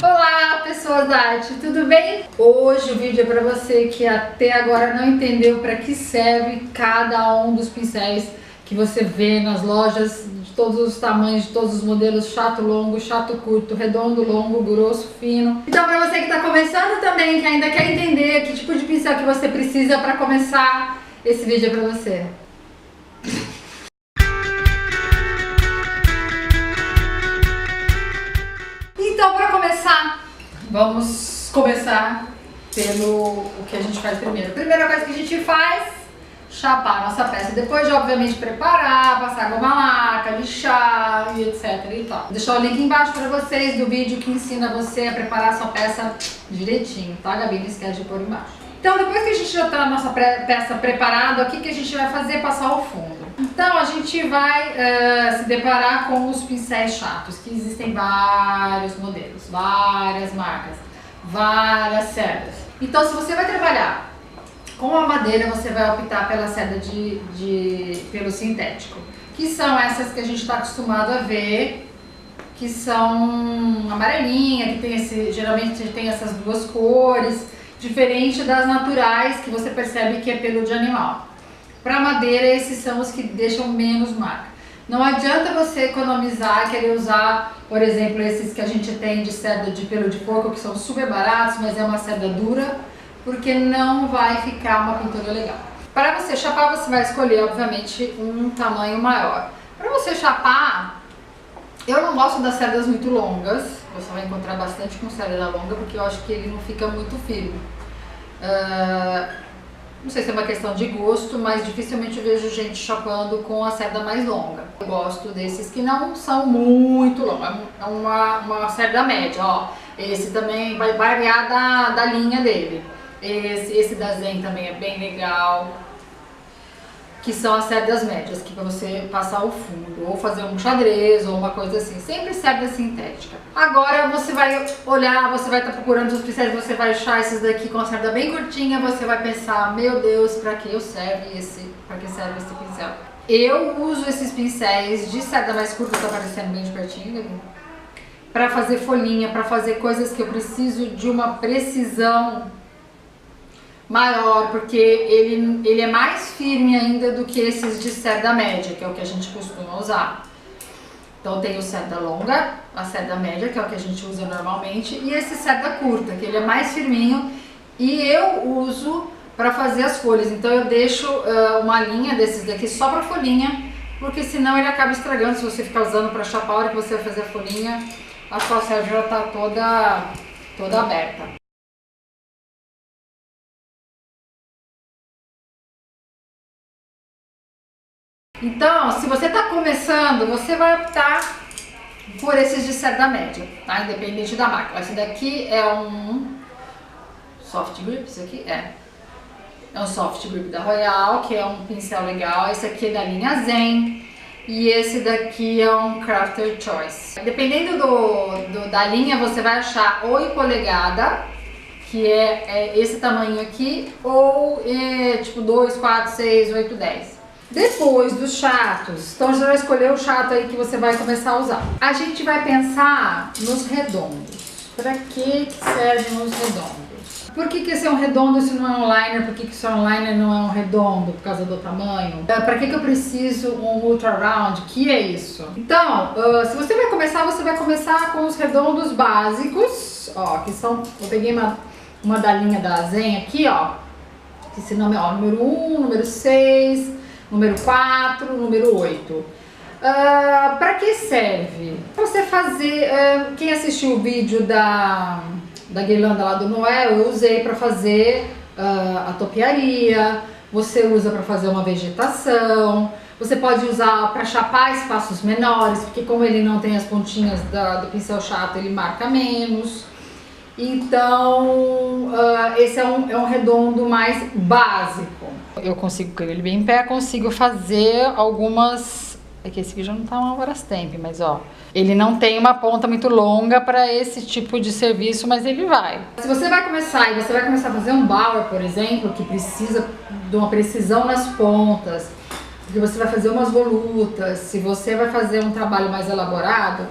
Olá, pessoas da arte, tudo bem? Hoje o vídeo é para você que até agora não entendeu para que serve cada um dos pincéis que você vê nas lojas de todos os tamanhos, de todos os modelos, chato longo, chato curto, redondo longo, grosso, fino. Então para você que está começando também, que ainda quer entender que tipo de pincel que você precisa para começar, esse vídeo é para você. Então, para começar, vamos começar pelo o que a gente faz primeiro. A primeira coisa que a gente faz, chapar a nossa peça. Depois de, obviamente, preparar, passar goma laca, lixar e etc e tal. Vou deixar o link embaixo para vocês do vídeo que ensina você a preparar a sua peça direitinho, tá, Gabi? Não esquece de pôr embaixo. Então, depois que a gente já tá a nossa peça preparada, o que a gente vai fazer? Passar o fundo. Então, a gente vai se deparar com os pincéis chatos, que existem vários modelos, várias marcas, várias sedas. Então, se você vai trabalhar com a madeira, você vai optar pela seda pelo sintético, que são essas que a gente está acostumado a ver, que são amarelinha, que tem geralmente tem essas duas cores, diferente das naturais, que você percebe que é pelo de animal. Para madeira, esses são os que deixam menos marca. Não adianta você economizar, querer usar, por exemplo, esses que a gente tem de seda de pelo de porco, que são super baratos, mas é uma seda dura, porque não vai ficar uma pintura legal. Para você chapar, você vai escolher, obviamente, um tamanho maior. Para você chapar, eu não gosto das sedas muito longas, você vai encontrar bastante com seda longa, porque eu acho que ele não fica muito firme. Não sei se é uma questão de gosto, mas dificilmente eu vejo gente chapando com a seda mais longa. Eu gosto desses que não são muito longos, é uma seda média, ó. Esse também vai variar da linha dele. Esse da Zen também é bem legal, que são as sedas médias, que para você passar o fundo, ou fazer um xadrez, ou uma coisa assim, sempre seda sintética. Agora você vai olhar, você vai estar procurando os pincéis, você vai achar esses daqui com a seda bem curtinha, você vai pensar, meu Deus, para que serve esse pincel? Eu uso esses pincéis de seda mais curta, tá aparecendo bem de pertinho, para fazer folhinha, para fazer coisas que eu preciso de uma precisão maior, porque ele é mais firme ainda do que esses de seda média, que é o que a gente costuma usar. Então tem o seda longa, a seda média, que é o que a gente usa normalmente, e esse seda curta, que ele é mais firminho, e eu uso para fazer as folhas. Então eu deixo uma linha desses daqui só para folhinha, porque senão ele acaba estragando se você ficar usando para chapar. A hora que você vai fazer a folhinha, a sua serva já está toda aberta. Então, se você está começando, você vai optar por esses de seda média, tá? Independente da marca. Esse daqui é um soft grip, isso aqui é um soft grip da Royal, que é um pincel legal. Esse aqui é da linha Zen e esse daqui é um Crafter Choice. Dependendo da linha, você vai achar ou em polegada, que é esse tamanho aqui, ou tipo 2, 4, 6, 8, 10. Depois dos chatos, então você vai escolher o chato aí que você vai começar a usar. A gente vai pensar nos redondos. Para que servem os redondos? Por que esse é um redondo se não é um liner? Por que esse é um liner não é um redondo? Por causa do tamanho? Para que eu preciso um ultra round? Que é isso? Então, se você vai começar com os redondos básicos, ó, que são, eu peguei uma da linha da Zen aqui, ó, que esse nome é, ó, número 1, número 6, número 4, número 8. Para que serve? Você fazer, quem assistiu o vídeo da guirlanda lá do Noel, eu usei para fazer a topiaria, você usa para fazer uma vegetação, você pode usar para chapar espaços menores, porque como ele não tem as pontinhas do pincel chato, ele marca menos. Então, esse é um redondo mais básico. Eu consigo com ele bem em pé, consigo fazer algumas... É que esse aqui já não tá uma Brastemp, mas ó... Ele não tem uma ponta muito longa para esse tipo de serviço, mas ele vai. Se você vai começar a fazer um bower, por exemplo, que precisa de uma precisão nas pontas, que você vai fazer umas volutas, se você vai fazer um trabalho mais elaborado,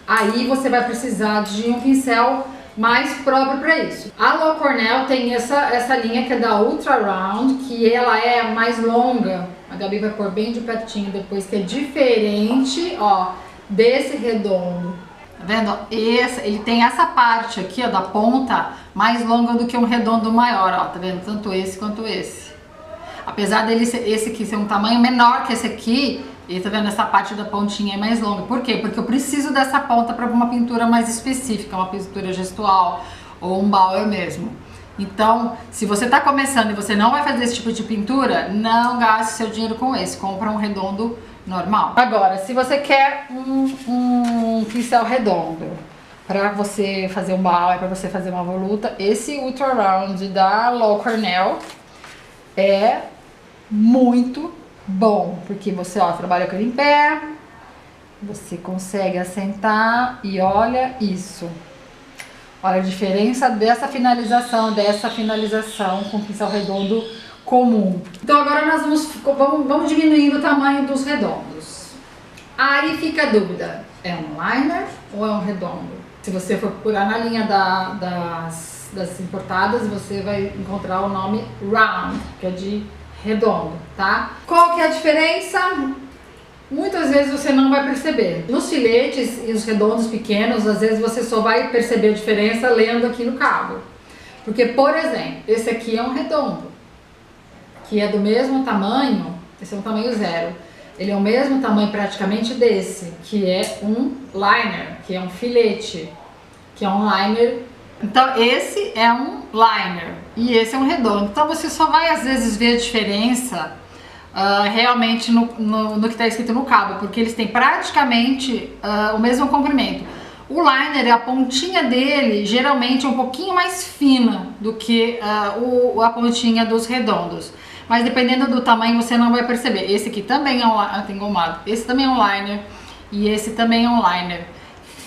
aí você vai precisar de um pincel mais próprio para isso. A Low Cornell tem essa linha que é da Ultra Round, que ela é mais longa. A Gabi vai pôr bem de pertinho depois, que é diferente, ó, desse redondo. Tá vendo? Ele tem essa parte aqui, ó, da ponta mais longa do que um redondo maior, ó, tá vendo? Tanto esse quanto esse. Apesar dele esse aqui ser um tamanho menor que esse aqui, e tá vendo, essa parte da pontinha é mais longa. Por quê? Porque eu preciso dessa ponta para uma pintura mais específica, uma pintura gestual ou um Bauer mesmo. Então, se você tá começando e você não vai fazer esse tipo de pintura, não gaste seu dinheiro com esse, compra um redondo normal. Agora, se você quer um pincel redondo para você fazer um Bauer, para você fazer uma voluta, esse Ultra Round da Low Cornell é muito bom, porque você, ó, trabalha com ele em pé, você consegue assentar e olha isso. Olha a diferença dessa finalização com pincel redondo comum. Então agora nós vamos diminuindo o tamanho dos redondos. Aí fica a dúvida, é um liner ou é um redondo? Se você for procurar na linha das importadas, você vai encontrar o nome round, que é de redondo, tá? Qual que é a diferença? Muitas vezes você não vai perceber. Nos filetes e os redondos pequenos, às vezes você só vai perceber a diferença lendo aqui no cabo. Porque, por exemplo, esse aqui é um redondo, que é do mesmo tamanho, esse é um tamanho 0. Ele é o mesmo tamanho praticamente desse, que é um liner, que é um filete, que é um liner. Então esse é um liner e esse é um redondo. Então você só vai às vezes ver a diferença realmente no que está escrito no cabo, porque eles têm praticamente o mesmo comprimento. O liner, a pontinha dele geralmente é um pouquinho mais fina do que a pontinha dos redondos. Mas dependendo do tamanho você não vai perceber. Esse aqui também é tem engomado. Esse também é um liner e esse também é um liner.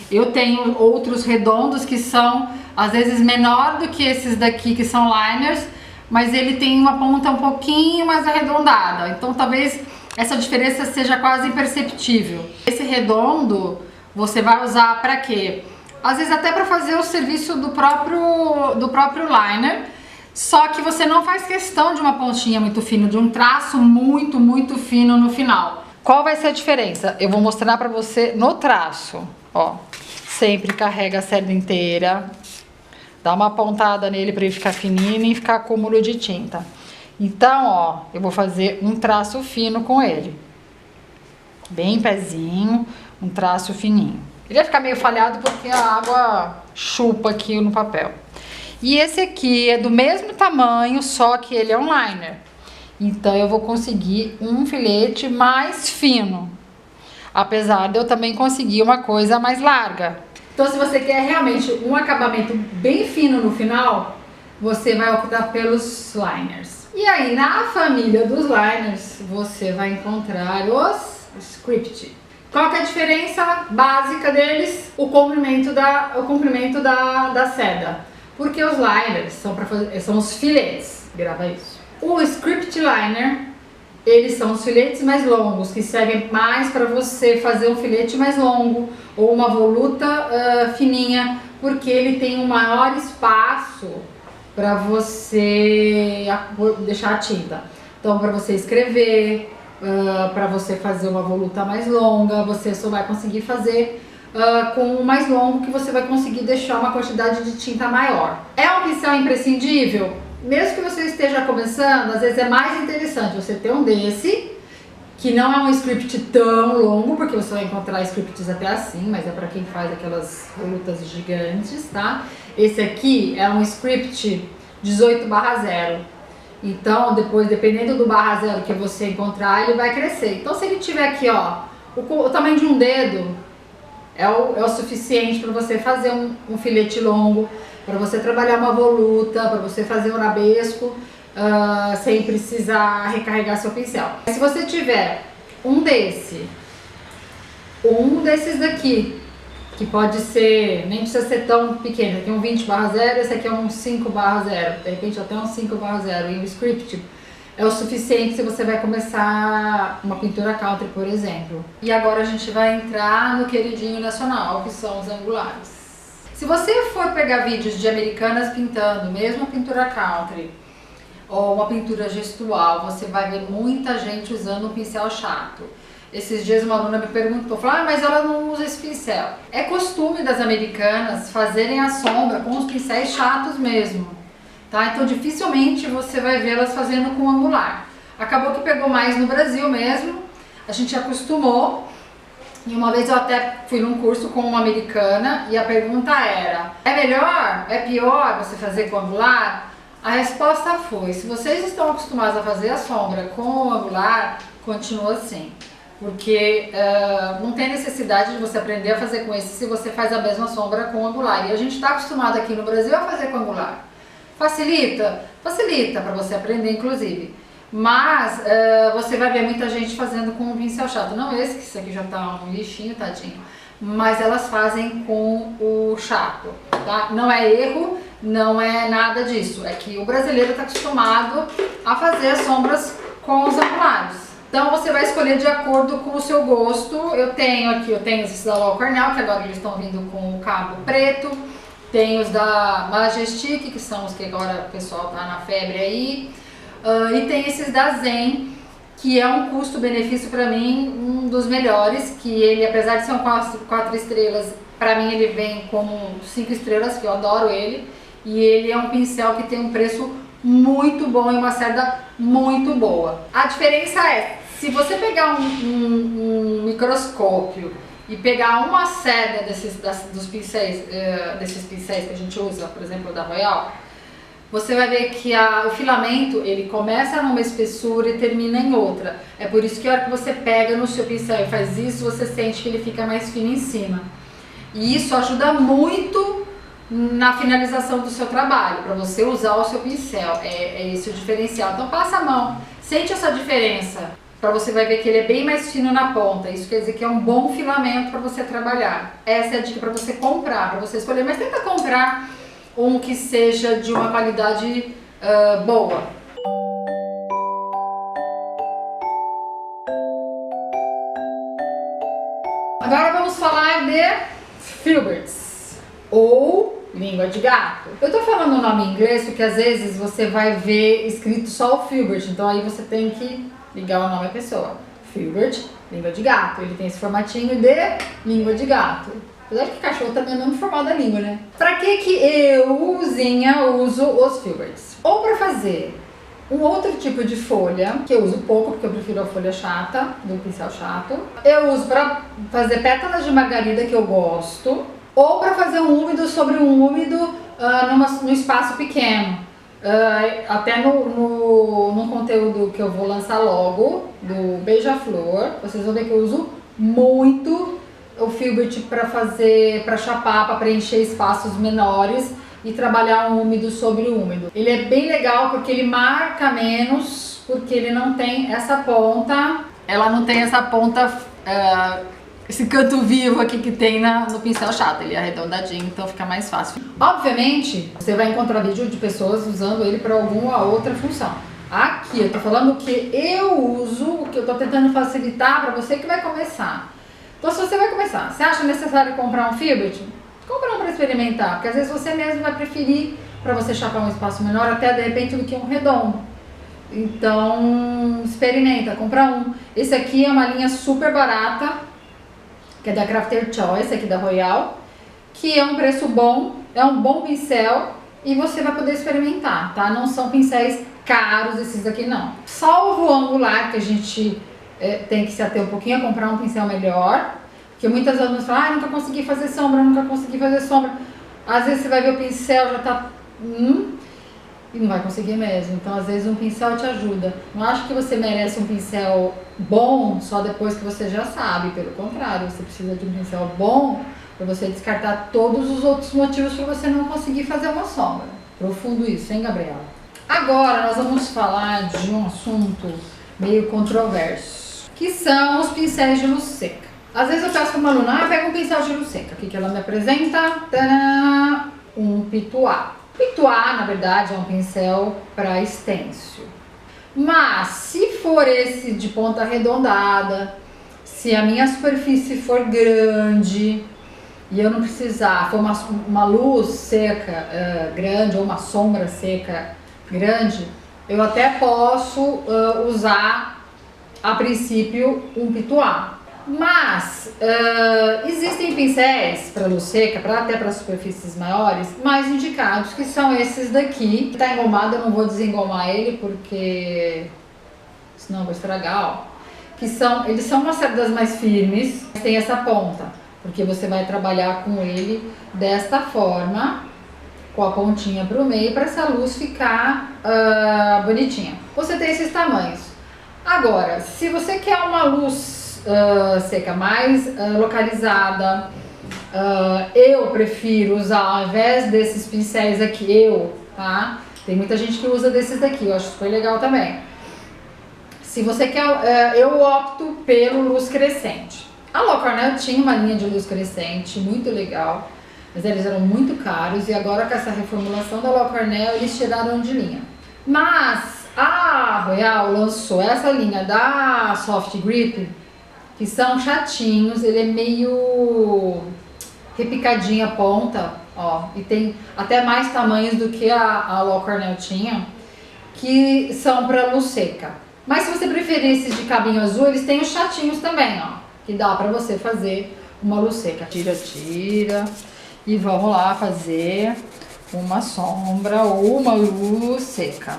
Eu tenho outros redondos que são às vezes menor do que esses daqui que são liners, mas ele tem uma ponta um pouquinho mais arredondada. Então talvez essa diferença seja quase imperceptível. Esse redondo você vai usar para quê? Às vezes até para fazer o serviço do próprio liner, só que você não faz questão de uma pontinha muito fina, de um traço muito fino no final. Qual vai ser a diferença? Eu vou mostrar para você no traço, ó. Sempre carrega a cerda inteira, dá uma pontada nele para ele ficar fininho e ficar acúmulo de tinta. Então, ó, eu vou fazer um traço fino com ele. Bem pezinho, um traço fininho. Ele vai ficar meio falhado porque a água chupa aqui no papel. E esse aqui é do mesmo tamanho, só que ele é um liner. Então eu vou conseguir um filete mais fino. Apesar de eu também conseguir uma coisa mais larga. Então se você quer realmente um acabamento bem fino no final, você vai optar pelos liners. E aí na família dos liners, você vai encontrar os script. Qual que é a diferença básica deles? O comprimento da seda. Porque os liners são os filetes, grava isso. O script liner, eles são os filetes mais longos, que servem mais para você fazer um filete mais longo ou uma voluta fininha, porque ele tem um maior espaço para você deixar a tinta. Então, para você escrever, para você fazer uma voluta mais longa, você só vai conseguir fazer com o mais longo, que você vai conseguir deixar uma quantidade de tinta maior. É um pincel imprescindível? Mesmo que você esteja começando, às vezes é mais interessante você ter um desse, que não é um script tão longo, porque você vai encontrar scripts até assim, mas é para quem faz aquelas volutas gigantes, tá? Esse aqui é um script 18/0. Então, depois, dependendo do /0 que você encontrar, ele vai crescer. Então, se ele tiver aqui, ó, o tamanho de um dedo, é o suficiente para você fazer um filete longo, para você trabalhar uma voluta, para você fazer um arabesco, sem precisar recarregar seu pincel. Se você tiver um desses daqui, que pode ser, nem precisa ser tão pequeno, esse aqui é um 20/0, esse aqui é um 5/0, de repente até um 5/0 e um script, É o suficiente se você vai começar uma pintura country, por exemplo. E agora a gente vai entrar no queridinho nacional, que são os angulares. Se você for pegar vídeos de americanas pintando, mesmo a pintura country, ou uma pintura gestual, você vai ver muita gente usando um pincel chato. Esses dias uma aluna me perguntou, falou, mas ela não usa esse pincel. É costume das americanas fazerem a sombra com os pincéis chatos mesmo. Tá? Então dificilmente você vai vê-las fazendo com angular. Acabou que pegou mais no Brasil mesmo, a gente acostumou. E uma vez eu até fui num curso com uma americana e a pergunta era, é melhor, é pior você fazer com angular? A resposta foi, se vocês estão acostumados a fazer a sombra com o angular, continua assim. Porque não tem necessidade de você aprender a fazer com esse se você faz a mesma sombra com o angular. E a gente está acostumado aqui no Brasil a fazer com angular. Facilita? Facilita para você aprender, inclusive. Mas você vai ver muita gente fazendo com um pincel chato. Não esse, que isso aqui já tá um lixinho, tadinho. Mas elas fazem com o chato, tá? Não é erro, não é nada disso. É que o brasileiro está acostumado a fazer as sombras com os angulares. Então você vai escolher de acordo com o seu gosto. Eu tenho esses da Law Cornell, que agora eles estão vindo com o cabo preto. Tem os da Majestic, que são os que agora o pessoal tá na febre aí. E tem esses da Zen, que é um custo-benefício para mim, um dos melhores, que ele, apesar de ser um 4 estrelas, para mim ele vem como 5 estrelas, que eu adoro ele. E ele é um pincel que tem um preço muito bom e uma cerda muito boa. A diferença é, se você pegar um microscópio e pegar uma cerda desses pincéis que a gente usa, por exemplo, da Royal, você vai ver que o filamento, ele começa numa espessura e termina em outra. É por isso que a hora que você pega no seu pincel e faz isso, você sente que ele fica mais fino em cima. E isso ajuda muito na finalização do seu trabalho, para você usar o seu pincel. É esse o diferencial. Então passa a mão, sente essa diferença. Para você vai ver que ele é bem mais fino na ponta. Isso quer dizer que é um bom filamento para você trabalhar. Essa é a dica para você comprar, para você escolher. Mas tenta comprar um que seja de uma qualidade boa. Agora vamos falar de Filberts, ou língua de gato. Eu tô falando o nome em inglês porque às vezes você vai ver escrito só o Filbert, então aí você tem que ligar o nome à pessoa. Filbert, língua de gato. Ele tem esse formatinho de língua de gato. Apesar que cachorro também é o mesmo formato da língua, né? Pra que eu, Zinha, uso os Filberts? Ou pra fazer um outro tipo de folha, que eu uso pouco, porque eu prefiro a folha chata, do pincel chato. Eu uso pra fazer pétalas de margarida, que eu gosto. Ou pra fazer um úmido sobre um úmido num espaço pequeno. Até no conteúdo que eu vou lançar logo, do Beija-Flor, vocês vão ver que eu uso muito o Filbert para chapar, para preencher espaços menores e trabalhar um úmido sobre o úmido. Ele é bem legal porque ele marca menos, porque ele não tem essa ponta, ela não tem essa ponta, esse canto vivo aqui que tem no pincel chato. Ele é arredondadinho, então fica mais fácil. Obviamente, você vai encontrar vídeo de pessoas usando ele para alguma outra função. Aqui eu tô falando o que eu uso, o que eu tô tentando facilitar para você que vai começar. Então, se você vai começar, você acha necessário comprar um Filbert? Compra um para experimentar, porque às vezes você mesmo vai preferir, para você chapar um espaço menor, até de repente do que um redondo. Então, experimenta, compra um. Esse aqui é uma linha super barata, que é da Crafter Choice, aqui da Royal, que é um preço bom, é um bom pincel e você vai poder experimentar, tá? Não são pincéis caros esses daqui, não. Salvo o angular, que a gente tem que se ater um pouquinho a comprar um pincel melhor, porque muitas alunas falam, nunca consegui fazer sombra, nunca consegui fazer sombra. Às vezes você vai ver o pincel, já tá... e não vai conseguir mesmo. Então, às vezes, um pincel te ajuda. Não acho que você merece um pincel bom só depois que você já sabe. Pelo contrário, você precisa de um pincel bom para você descartar todos os outros motivos para você não conseguir fazer uma sombra. Profundo isso, hein, Gabriela? Agora, nós vamos falar de um assunto meio controverso, que são os pincéis de luz seca. Às vezes eu peço para uma aluna, pega um pincel de luz seca. Aqui que ela me apresenta, tadã, um pituá. Pituá, na verdade, é um pincel para estêncil. Mas se for esse de ponta arredondada, se a minha superfície for grande e eu não precisar, for uma luz seca grande ou uma sombra seca grande, eu até posso usar a princípio um pituá. Mas existem pincéis para luz seca, até para superfícies maiores, mais indicados, que são esses daqui. Está engomado, eu não vou desengomar ele porque senão eu vou estragar, ó. Eles são umas cerdas mais firmes, mas tem essa ponta, porque você vai trabalhar com ele desta forma, com a pontinha para o meio, para essa luz ficar bonitinha. Você tem esses tamanhos. Agora, se você quer uma luz seca mais localizada, eu prefiro usar, ao invés desses pincéis aqui, tá? Tem muita gente que usa desses daqui, eu acho super legal também. Se você quer, eu opto pelo luz crescente. A La Cornell tinha uma linha de luz crescente muito legal, mas eles eram muito caros e agora com essa reformulação da La Cornell eles tiraram de linha. Mas a Royal lançou essa linha da Soft Grip, que são chatinhos, ele é meio repicadinha a ponta, ó, e tem até mais tamanhos do que a La Cornell tinha, que são para luz seca. Mas se você preferir esses de cabinho azul, eles têm os chatinhos também, ó, que dá para você fazer uma luz seca. Tira e vamos lá fazer uma sombra ou uma luz seca.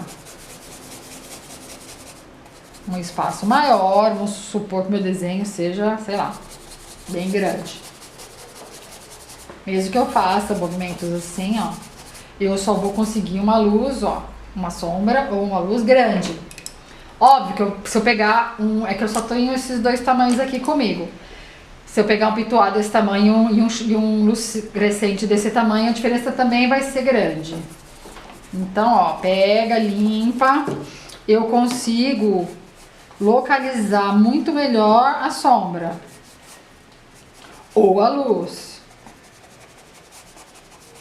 Um espaço maior, vamos supor que meu desenho seja, sei lá, bem grande. Mesmo que eu faça movimentos assim, ó, eu só vou conseguir uma luz, ó, uma sombra ou uma luz grande. Óbvio que se eu pegar é que eu só tenho esses dois tamanhos aqui comigo. Se eu pegar um pituá desse tamanho e um luz crescente desse tamanho, a diferença também vai ser grande. Então, ó, pega, limpa, eu consigo localizar muito melhor a sombra ou a luz.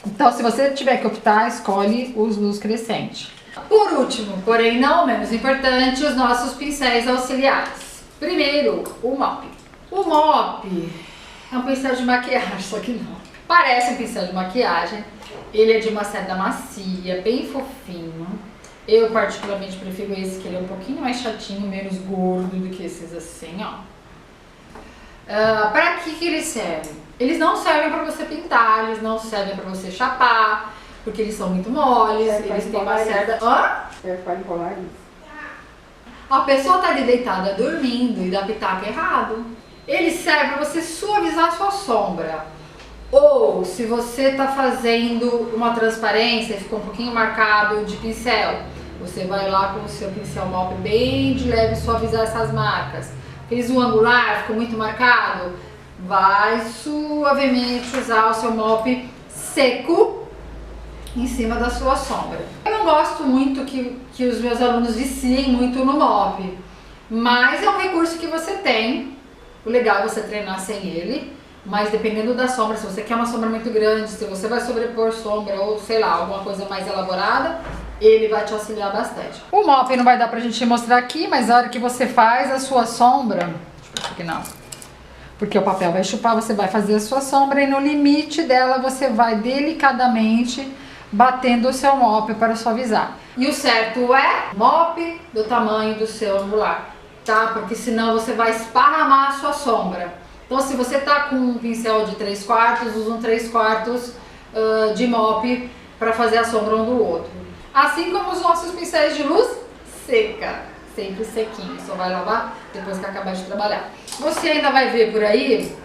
Então, se você tiver que optar, escolhe os luz crescente. Por último, porém não menos importante, os nossos pincéis auxiliares. Primeiro, o mop. O mop é um pincel de maquiagem, só que não. Parece um pincel de maquiagem. Ele é de uma cerda macia, bem fofinho. Eu particularmente prefiro esse, que ele é um pouquinho mais chatinho, menos gordo do que esses assim, ó. Para que eles servem? Eles não servem para você pintar, eles não servem para você chapar, porque eles são muito moles, eles têm uma cerda... A pessoa tá ali deitada dormindo e dá pitaco errado. Ele serve para você suavizar a sua sombra. Ou se você tá fazendo uma transparência e ficou um pouquinho marcado de pincel, você vai lá com o seu pincel mop bem de leve suavizar essas marcas. Fez um angular, ficou muito marcado, vai suavemente usar o seu mop seco em cima da sua sombra. Eu não gosto muito que os meus alunos viciem muito no mop, mas é um recurso que você tem. O legal é você treinar sem ele, mas dependendo da sombra, se você quer uma sombra muito grande, se você vai sobrepor sombra ou sei lá, alguma coisa mais elaborada, ele vai te auxiliar bastante. O mop não vai dar pra gente mostrar aqui, mas a hora que você faz a sua sombra, deixa eu ver aqui não, porque o papel vai chupar, você vai fazer a sua sombra e no limite dela você vai delicadamente batendo o seu mop para suavizar. E o certo é mop do tamanho do seu angular, tá? Porque senão você vai esparramar a sua sombra. Então se você tá com um pincel de 3/4, usa um 3/4 de mop para fazer a sombra um do outro. Assim como os nossos pincéis de luz seca, sempre sequinho, só vai lavar depois que acabar de trabalhar. Você ainda vai ver por aí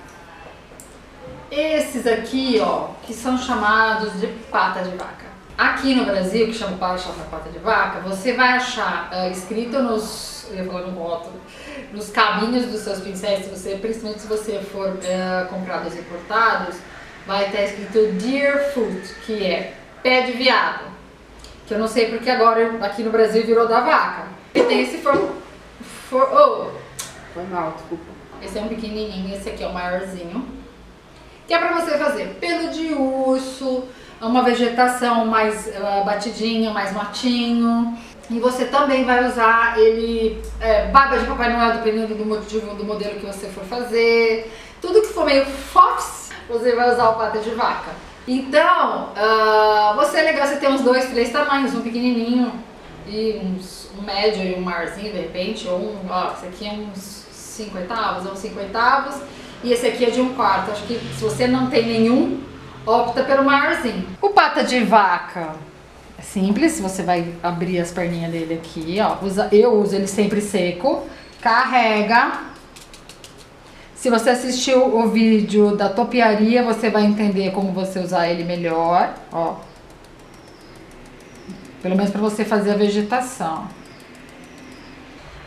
esses aqui, ó, que são chamados de pata de vaca. Aqui no Brasil, que chama pata de vaca, você vai achar escrito nos, eu ia falar no rótulo, nos cabinhos dos seus pincéis, principalmente se você for comprar dos importados, vai estar escrito Deerfoot, que é pé de veado. Que eu não sei porque agora aqui no Brasil virou da vaca. E tem esse foi mal, desculpa. Esse é um pequenininho, esse aqui é o maiorzinho. Que é pra você fazer pelo de urso, uma vegetação mais batidinha, mais matinho. E você também vai usar ele, baba de Papai Noel, dependendo do motivo do modelo que você for fazer. Tudo que for meio fox, você vai usar o pata de vaca. Então, você é legal você ter uns 2, 3 tamanhos, um pequenininho e um médio e um maiorzinho de repente, ou esse aqui é uns 5/8, ou 5/8, e esse aqui é de 1/4. Acho que se você não tem nenhum, opta pelo maiorzinho. O pata de vaca é simples, você vai abrir as perninhas dele aqui, ó. Eu uso ele sempre seco, carrega. Se você assistiu o vídeo da topiaria, você vai entender como você usar ele melhor, ó. Pelo menos para você fazer a vegetação.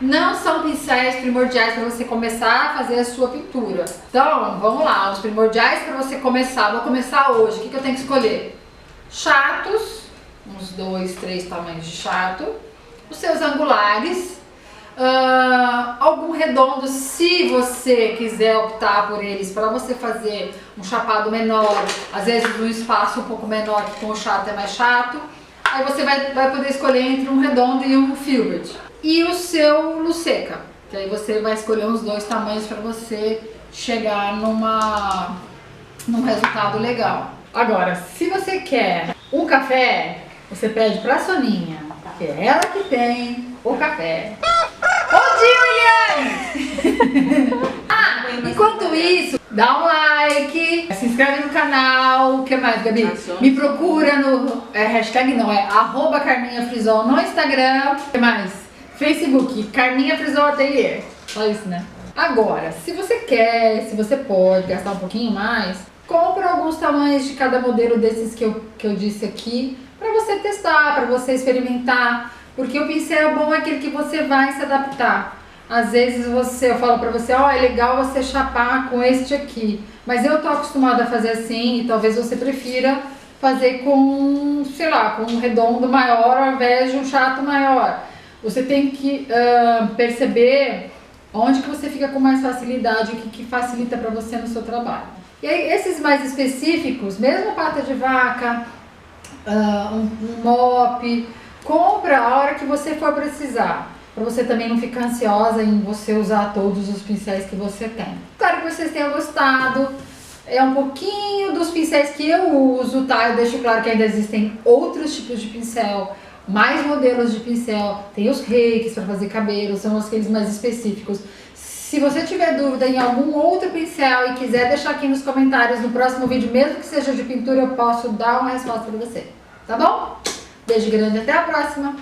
Não são pincéis primordiais para você começar a fazer a sua pintura. Então, vamos lá, os primordiais para você começar. Vou começar hoje. O que eu tenho que escolher? Chatos, uns 2, 3 tamanhos de chato. Os seus angulares. Algum redondo, se você quiser optar por eles para você fazer um chapado menor, às vezes um espaço um pouco menor, que com o chato é mais chato, aí você vai poder escolher entre um redondo e um filbert. E o seu Luceca, que aí você vai escolher uns 2 tamanhos para você chegar num resultado legal. Agora, se você quer um café, você pede pra Soninha, que é ela que tem o café. Bom dia, William! Enquanto isso, dá um like, se inscreve no canal. O que mais, Gabi? Me procura no hashtag não, @CarminhaFrisol no Instagram. O que mais? Facebook, Carminha Frisol Atelier. Só isso, né? Agora, se você quer, se você pode gastar um pouquinho mais, compra alguns tamanhos de cada modelo desses que eu disse aqui, para você testar, para você experimentar. Porque o pincel bom é aquele que você vai se adaptar. Às vezes eu falo pra você, é legal você chapar com este aqui. Mas eu tô acostumada a fazer assim e talvez você prefira fazer com, sei lá, com um redondo maior ao invés de um chato maior. Você tem que perceber onde que você fica com mais facilidade, o que facilita pra você no seu trabalho. E aí esses mais específicos, mesmo pata de vaca, um mop, compra a hora que você for precisar, para você também não ficar ansiosa em você usar todos os pincéis que você tem. Espero que vocês tenham gostado. É um pouquinho dos pincéis que eu uso, tá? Eu deixo claro que ainda existem outros tipos de pincel, mais modelos de pincel. Tem os reikis para fazer cabelo, são aqueles mais específicos. Se você tiver dúvida em algum outro pincel e quiser deixar aqui nos comentários no próximo vídeo, mesmo que seja de pintura, eu posso dar uma resposta para você. Tá bom? Beijo grande, até a próxima!